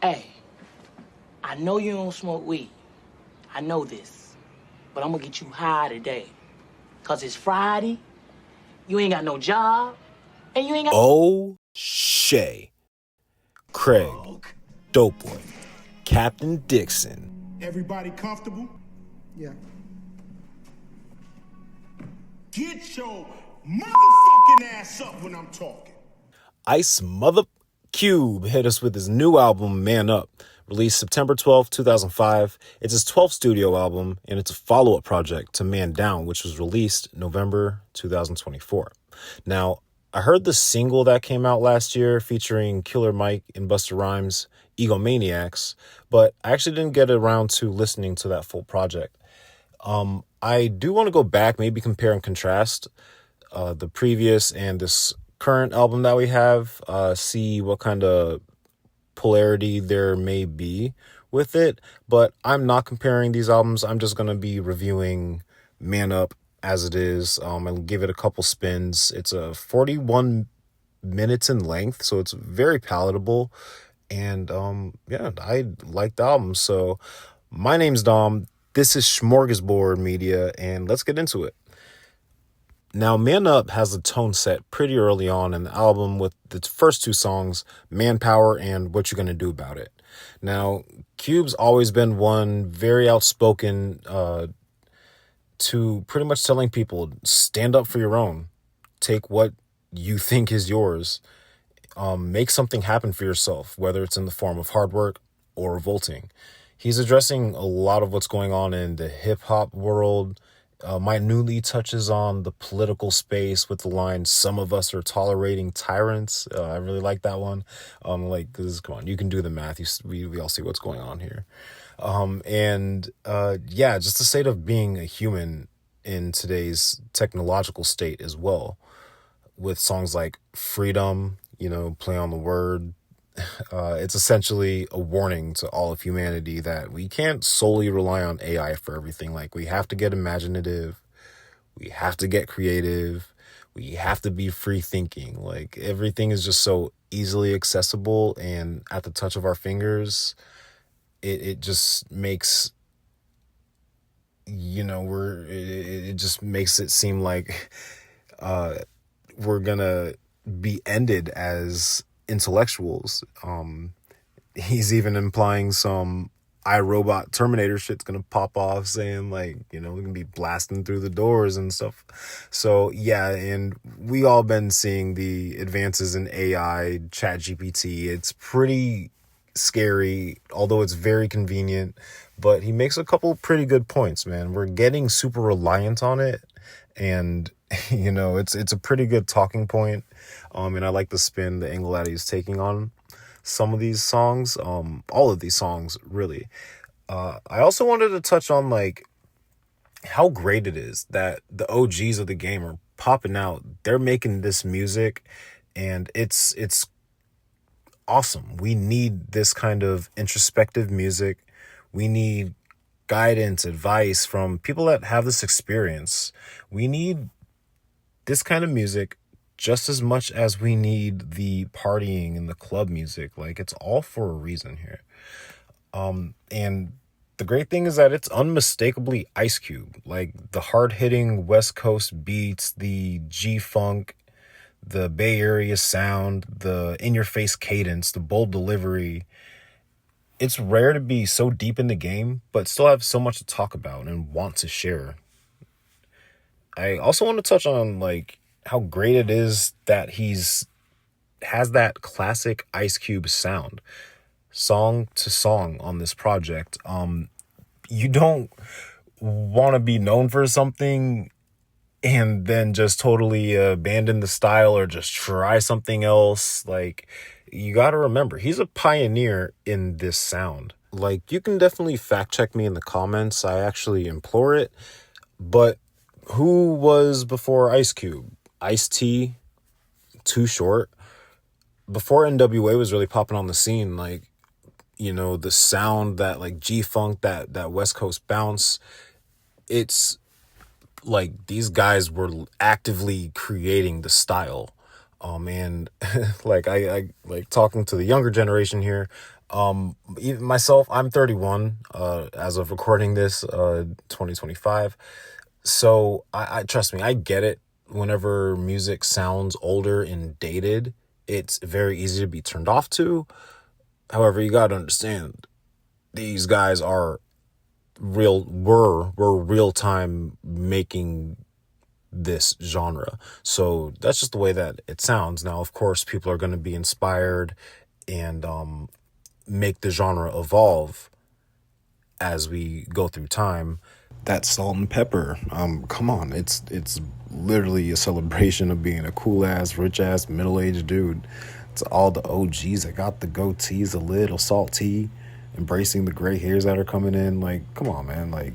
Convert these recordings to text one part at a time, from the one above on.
Hey, I know you don't smoke weed. I know this. But I'm gonna get you high today. Cause it's Friday, you ain't got no job, and you ain't got... Oh, Shay. Craig. Dope Boy. Captain Dixon. Everybody comfortable? Yeah. Get your motherfucking ass up when I'm talking. Ice Mother Cube hit us with his new album, Man Up, released September 12th, 2005. It's his 12th studio album, and it's a follow-up project to Man Down, which was released November 2024. Now, I heard the single that came out last year featuring Killer Mike and Busta Rhymes, Egomaniacs, but I actually didn't get around to listening to that full project. I do want to go back, maybe compare and contrast the previous and this current album that we have, see what kind of polarity there may be with it, but I'm not comparing these albums. I'm just going to be reviewing Man Up as it is. I'll give it a couple spins. It's a 41 minutes in length, so it's very palatable, and yeah, I like the album. So my name's Dom. This is Smorgasbord Media, and let's get into it. Now, Man Up has a tone set pretty early on in the album with the first two songs, Manpower and What You Gonna Do About It. Now, Cube's always been one very outspoken to pretty much telling people, stand up for your own. Take what you think is yours. Make something happen for yourself, whether it's in the form of hard work or revolting. He's addressing a lot of what's going on in the hip-hop world. Minutely touches on the political space with the line, some of us are tolerating tyrants. I really like that one. Cause come on, you can do the math. We all see what's going on here. Yeah, just the state of being a human in today's technological state as well, with songs like Freedom, play on the word. It's essentially a warning to all of humanity that we can't solely rely on AI for everything. Like, we have to get imaginative, we have to get creative, we have to be free thinking. Like, everything is just so easily accessible and at the touch of our fingers. It just makes, it just makes it seem like we're gonna be ended as intellectuals. He's even implying some iRobot Terminator shit's gonna pop off, saying we're gonna be blasting through the doors and stuff. So yeah, and we all been seeing the advances in AI, ChatGPT. It's pretty scary, although it's very convenient, but he makes a couple pretty good points, man. We're getting super reliant on it, and it's a pretty good talking point. And I like the spin, the angle that he's taking on some of these songs, all of these songs, really. I also wanted to touch on, how great it is that the OGs of the game are popping out. They're making this music, and it's awesome. We need this kind of introspective music. We need guidance, advice from people that have this experience. We need this kind of music just as much as we need the partying and the club music. It's all for a reason here. And the great thing is that it's unmistakably Ice Cube. The hard-hitting West Coast beats, the G-funk, the Bay Area sound, the in-your-face cadence, the bold delivery. It's rare to be so deep in the game, but still have so much to talk about and want to share. I also want to touch on, how great it is that has that classic Ice Cube sound, song to song on this project. You don't want to be known for something and then just totally abandon the style or just try something else. You got to remember, he's a pioneer in this sound. You can definitely fact check me in the comments. I actually implore it. But who was before Ice Cube? Ice-T, Too Short. Before NWA was really popping on the scene, the sound, that G-funk, that West Coast bounce, it's these guys were actively creating the style. And I talking to the younger generation here, Even myself, I'm 31, as of recording this, 2025. So I trust me, I get it. Whenever music sounds older and dated, it's very easy to be turned off to. However, you gotta understand, these guys are were real time making this genre. So that's just the way that it sounds. Now, of course, people are going to be inspired and make the genre evolve as we go through time. That Salt and Pepper, come on, it's literally a celebration of being a cool ass, rich ass, middle aged dude. It's all the OGs that got the goatees, a little salty, embracing the gray hairs that are coming in. Like, come on, man. Like,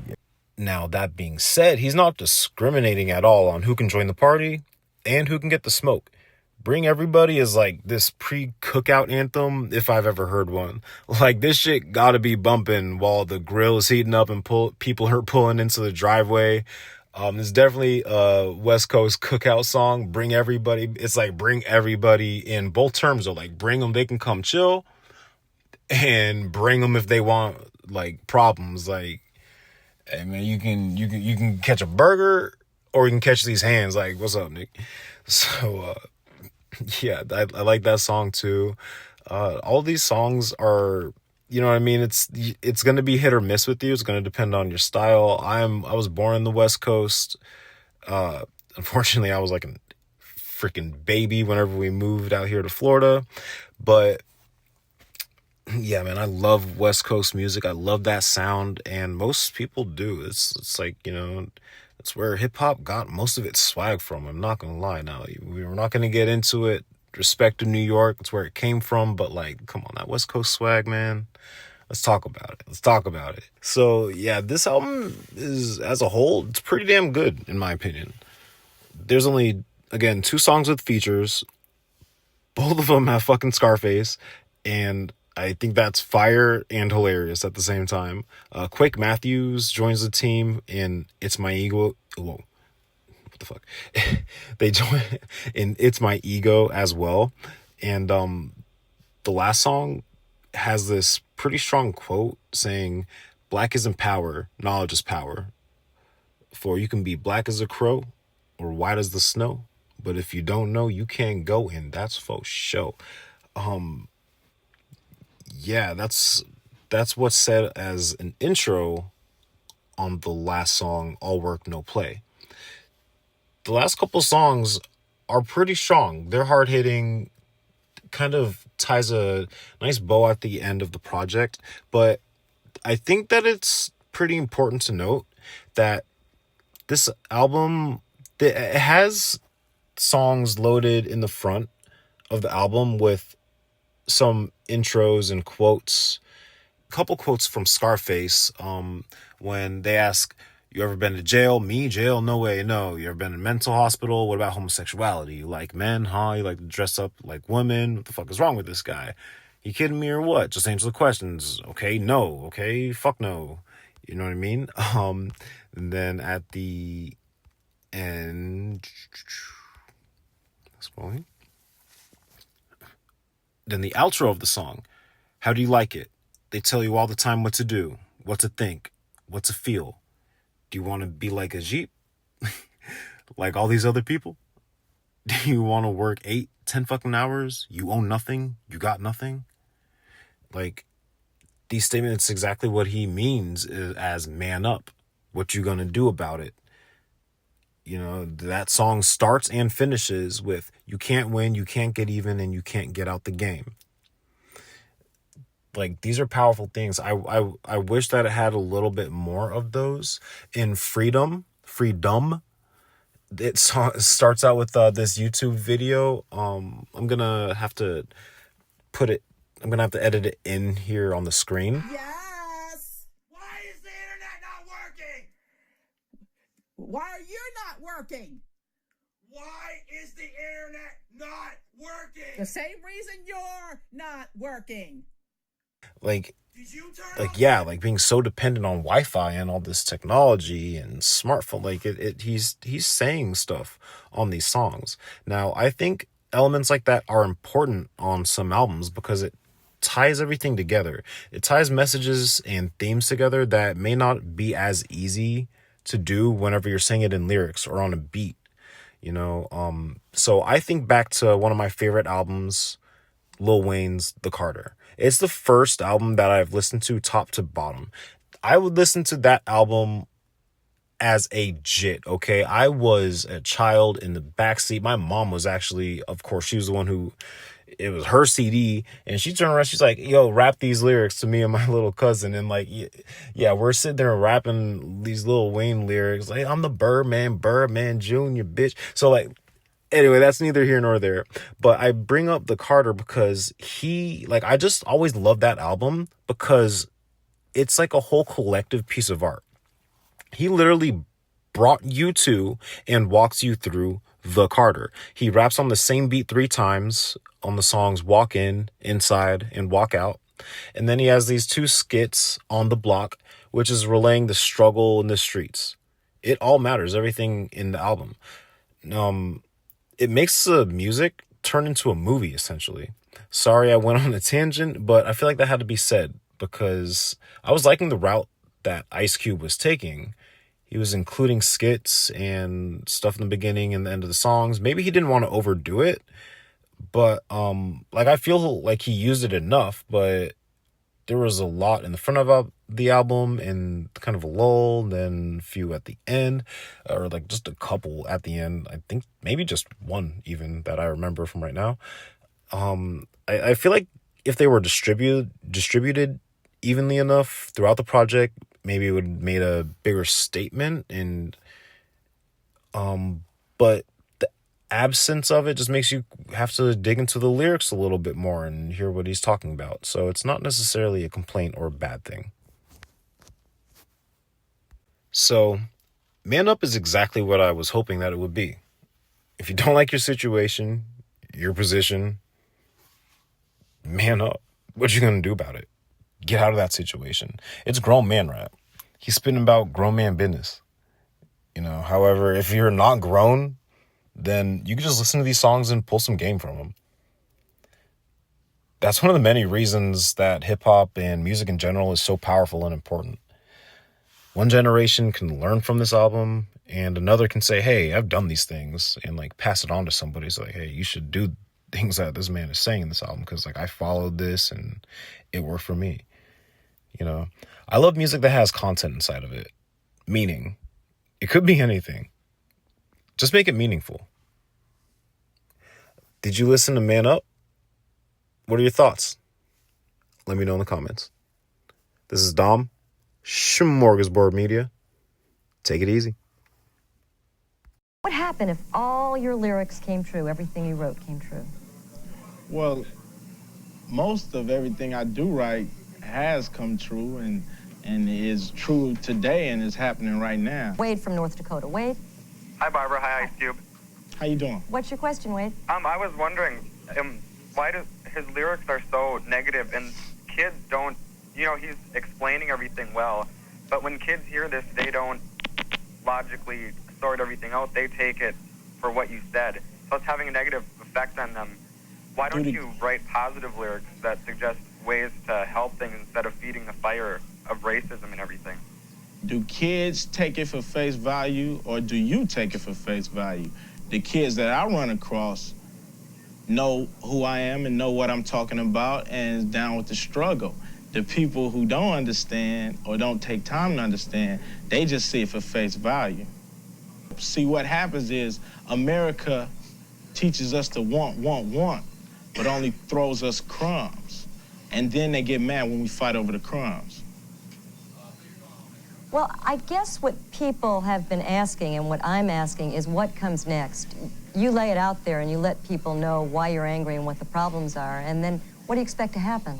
now that being said, he's not discriminating at all on who can join the party and who can get the smoke. Bring Everybody is like this pre-cookout anthem, if I've ever heard one. Like, this shit gotta be bumping while the grill is heating up and people are pulling into the driveway. It's definitely a West Coast cookout song. Bring everybody. It's like bring everybody in both terms. Or like bring them, they can come chill, and bring them if they want like problems. Like, hey man, you can catch a burger or you can catch these hands. Like, what's up, Nick? So yeah, I like that song too. All these songs are, you know what I mean? It's going to be hit or miss with you. It's going to depend on your style. I was born in the West Coast. Unfortunately, I was like a freaking baby whenever we moved out here to Florida. But yeah, man, I love West Coast music. I love that sound, and most people do. It's like, you know, it's where hip hop got most of its swag from. I'm not gonna lie. Now, we're not gonna get into it. Respect to New York, it's where it came from. But like, come on, that West Coast swag, man. Let's talk about it. So yeah, this album is, as a whole, it's pretty damn good in my opinion. There's only, again, 2 songs with features. Both of them have fucking Scarface, and I think that's fire and hilarious at the same time. Quake Matthews joins the team in It's My Ego. Whoa, what the fuck? They join in It's My Ego as well. And the last song has this pretty strong quote saying, "Black isn't power, knowledge is power. For you can be black as a crow or white as the snow. But if you don't know, you can't go, and that's for sure." Yeah, that's what's said as an intro on the last song, All Work No Play. The last couple songs are pretty strong. They're hard hitting, kind of ties a nice bow at the end of the project. But I think that it's pretty important to note that this album, it has songs loaded in the front of the album with some intros and quotes. A couple quotes from Scarface, when they ask, "You ever been to jail?" "Me, jail? No way, no." "You ever been in a mental hospital?" "What about homosexuality? You like men, huh? You like to dress up like women? What the fuck is wrong with this guy? You kidding me or what? Just answer the questions." "Okay, no." "Okay, fuck no." You know what I mean? And then at the end, scrolling. Then the outro of the song, "How do you like it? They tell you all the time what to do, what to think, what to feel. Do you want to be like a Jeep? Like all these other people? Do you want to work 8-10 fucking hours? You own nothing? You got nothing?" Like, these statements, exactly what he means is, as man up. What you gonna do about it? You know, that song starts and finishes with, "You can't win, you can't get even, and you can't get out the game." Like, these are powerful things. I wish that it had a little bit more of those. In Freedom, it starts out with this YouTube video. I'm gonna have to edit it in here on the screen. Yes! Why is the internet not working? Why are you not working? Why is the internet not working? The same reason you're not working. Did you turn off Yeah, like being so dependent on Wi-Fi and all this technology and smartphone, like he's saying stuff on these songs. Now, I think elements like that are important on some albums because it ties everything together. It ties messages and themes together that may not be as easy to do whenever you're saying it in lyrics or on a beat, So I think back to one of my favorite albums, Lil Wayne's The Carter. It's the first album that I've listened to top to bottom. I would listen to that album as a jit, okay? I was a child in the backseat. My mom was actually, of course, she was the one who, it was her CD, and she turned around, she's like, yo, rap these lyrics to me and my little cousin. And like, yeah, we're sitting there rapping these Lil Wayne lyrics. Like, I'm the Birdman Jr., bitch. So like, anyway, that's neither here nor there. But I bring up The Carter because I just always loved that album because it's like a whole collective piece of art. He literally brought you to and walks you through The Carter. He raps on the same beat 3 times on the songs Walk In, Inside, and Walk Out. And then he has these 2 skits on The Block, which is relaying the struggle in the streets. It all matters, everything in the album. It makes the music turn into a movie, essentially. Sorry I went on a tangent, but I feel like that had to be said because I was liking the route that Ice Cube was taking. He was including skits and stuff in the beginning and the end of the songs. Maybe he didn't want to overdo it, but I feel like he used it enough, but there was a lot in the front of the album and kind of a lull, then a few at the end, or like just a couple at the end. I think maybe just one even that I remember from right now. I feel like if they were distributed evenly enough throughout the project, maybe it would have made a bigger statement. And but the absence of it just makes you have to dig into the lyrics a little bit more and hear what he's talking about. So it's not necessarily a complaint or a bad thing. So Man Up is exactly what I was hoping that it would be. If you don't like your situation, your position, man up. What you gonna do about it? Get out of that situation. It's grown man rap. He's spitting about grown man business. However, if you're not grown, then you can just listen to these songs and pull some game from them. That's one of the many reasons that hip hop and music in general is so powerful and important. One generation can learn from this album and another can say, hey, I've done these things, and like pass it on to somebody. It's like, hey, you should do things that this man is saying in this album because like I followed this and it worked for me. I love music that has content inside of it. Meaning. It could be anything. Just make it meaningful. Did you listen to Man Up? What are your thoughts? Let me know in the comments. This is Dom, Smorgasbord Media. Take it easy. What happened if all your lyrics came true, everything you wrote came true? Well, most of everything I do write has come true and is true today and is happening right now. Wade from North Dakota. Wade? Hi, Barbara. Hi, Ice Cube. How you doing? What's your question, Wade? I was wondering, why does his lyrics are so negative and kids don't, he's explaining everything well, but when kids hear this, they don't logically sort everything out. They take it for what you said. So it's having a negative effect on them. Why don't you write positive lyrics that suggest ways to help things instead of feeding the fire of racism and everything? Do kids take it for face value or do you take it for face value? The kids that I run across know who I am and know what I'm talking about and is down with the struggle. The people who don't understand or don't take time to understand, they just see it for face value. See, what happens is America teaches us to want, but only throws us crumbs. And then they get mad when we fight over the crumbs. Well, I guess what people have been asking and what I'm asking is what comes next? You lay it out there and you let people know why you're angry and what the problems are, and then what do you expect to happen?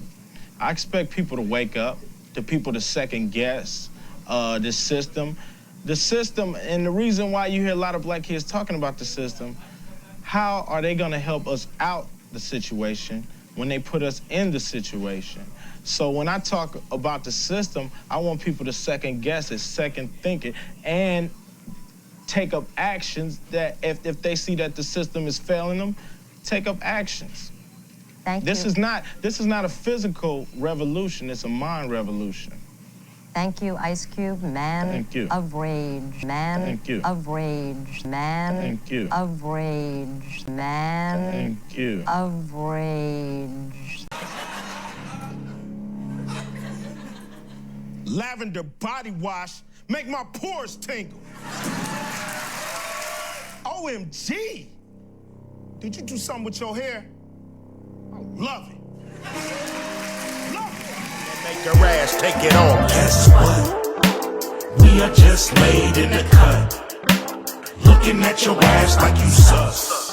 I expect people to wake up, the people to second guess the system. The system, and the reason why you hear a lot of black kids talking about the system, how are they gonna help us out the situation when they put us in the situation? So when I talk about the system, I want people to second guess it, second think it, and take up actions that if they see that the system is failing them, take up actions. Thank This you. is not a physical revolution, it's a mind revolution. Thank you, Ice Cube, man Thank you. of rage, man Thank you. of rage, man Thank you. of rage, man Thank you. of rage. Lavender body wash make my pores tingle. OMG! Did you do something with your hair? I love it. Love it. Make your ass take it on. Guess what? We are just laid in the cut. Looking at your ass like you sus.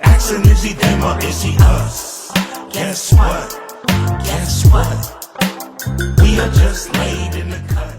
Asking is he them or is he us? Guess what? Guess what? We are just laid in the cut.